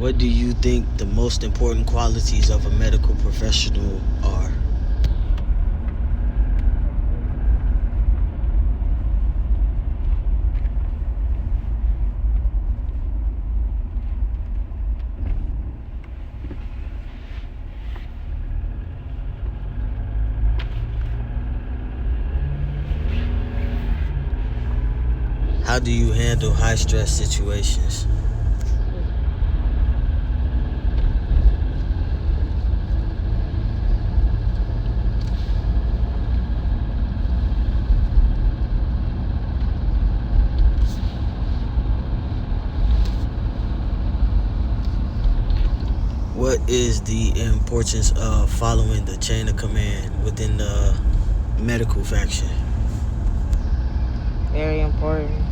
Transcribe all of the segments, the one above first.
What do you think the most important qualities of a medical professional are? How do you handle high stress situations? What is the importance of following the chain of command within the medical faction? Very important.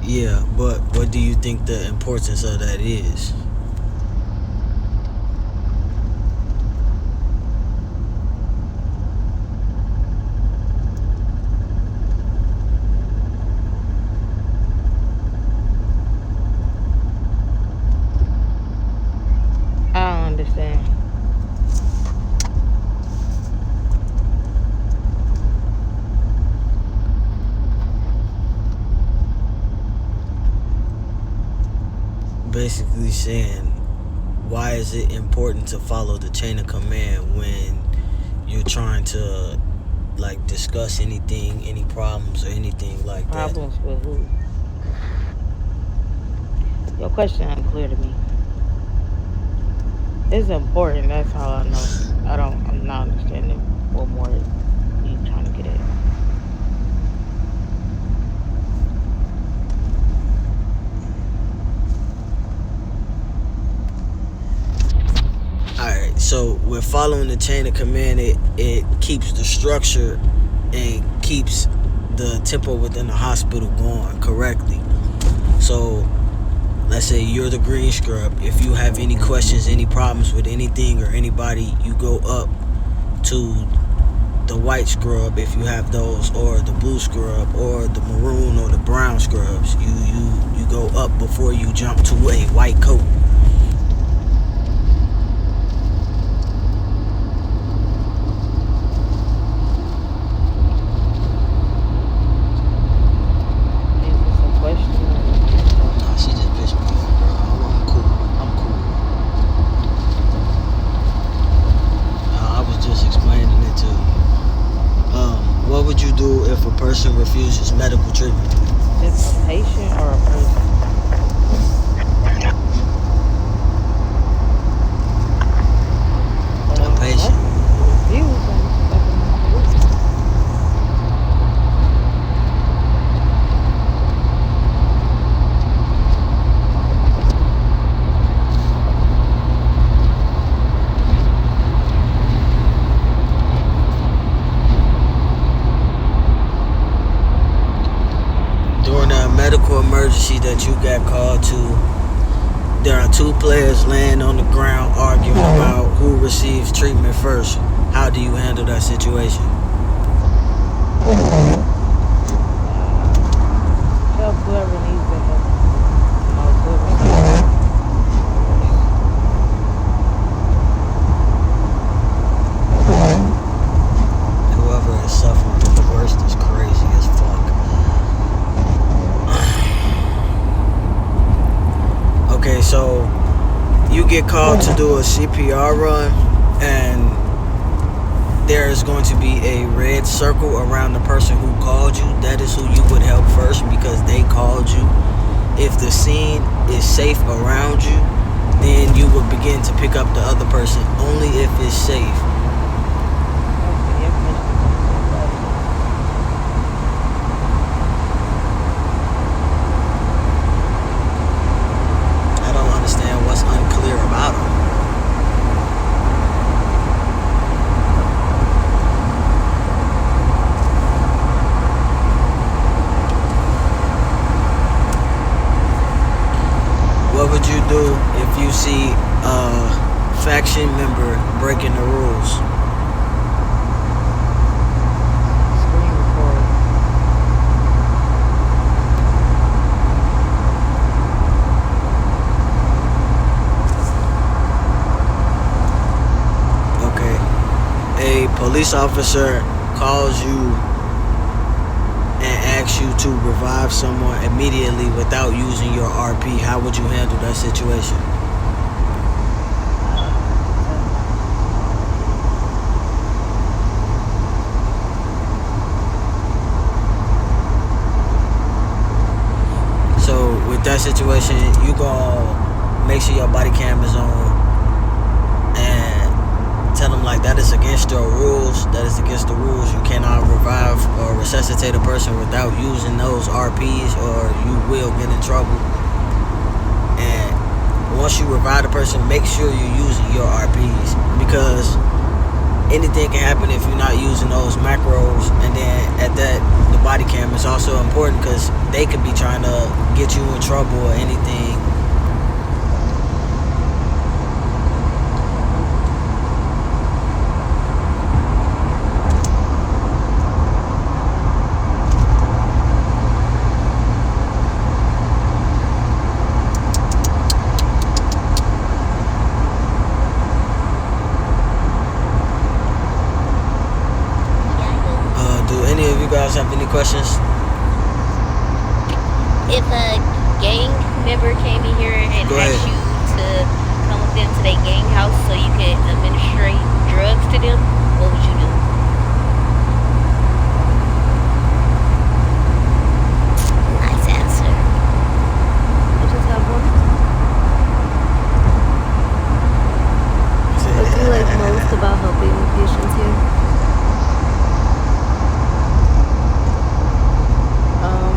Yeah, but what do you think the importance of that is? I don't understand. Basically saying, why is it important to follow the chain of command when you're trying to like discuss anything, any problems or anything like that? Problems with who? Your question unclear to me. It's important. That's all I know. I don't. I'm not understanding what more you trying to get at. Alright, so with following the chain of command, it keeps the structure and keeps the tempo within the hospital going correctly. So let's say you're the green scrub. If you have any questions, any problems with anything or anybody, you go up to the white scrub if you have those, or the blue scrub, or the maroon or the brown scrubs. You go up before you jump to a white coat. Is this a question or just Nah, she just pissed me off, bro. I'm cool. I'm cool. I was just explaining it to you. What would you do if a person refuses medical treatment? just a patient or a person? A patient. Refuse and stuff in my face. During a medical emergency that you got called to, there are two players laying on the ground arguing about who receives treatment first. How do you handle that situation? Help whoever needs the help. Whoever needs Whoever is suffering the worst is crazy as fuck. Okay, so you get called to do a CPR run, and there is going to be a red circle around the person who called you. That is who you would help first because they called you. If the scene is safe around you, then you will begin to pick up the other person only if it's safe. Okay, your question is better. I don't understand what's unclear about them. What would you do if you see a faction member breaking the rules? Screen record. Okay. A police officer calls you and asks you to revive someone immediately without using your RP. How would you handle that situation? So with that situation, you gonna make sure your body cam is on and tell them like that is against your rules. That is against the rules. You cannot revive or resuscitate a person without using those RPs, or you will get in trouble. And once you revive the person, make sure you're using your RPs, because anything can happen if you're not using those macros. And then at that, the body cam is also important because they could be trying to get you in trouble or anything. Do any of you guys have any questions? If a gang member came in here and Go asked ahead. you to come with them to their gang house so you could administrate drugs to them, what would you do? Nice answer. I just have one. What do you like most about helping patients here?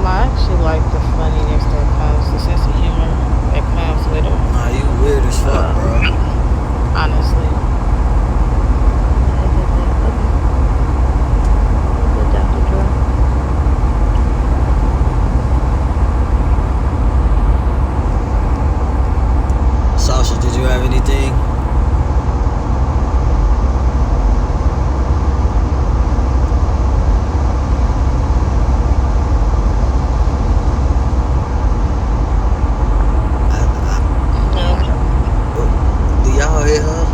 I actually like the funniness that comes, the sense of humor that comes with them. Nah, you weird as fuck, bro. Honestly. I get that. Okay. Good, Dr. Joy. Sasha, did you have anything? No. Do y'all hear her?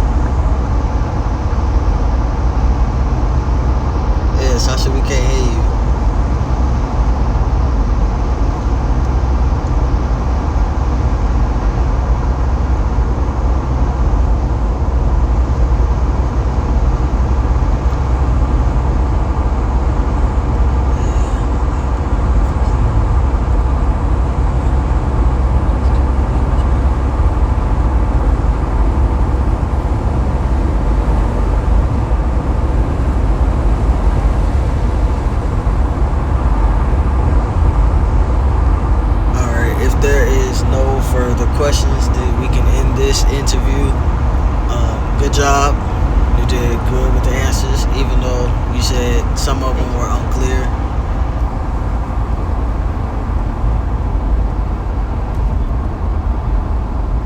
Yeah, Sasha, we can't hear you. Alright, if there is no further questions, then we can end this interview. Good job. You did good with the answers, even though you said some of them were unclear.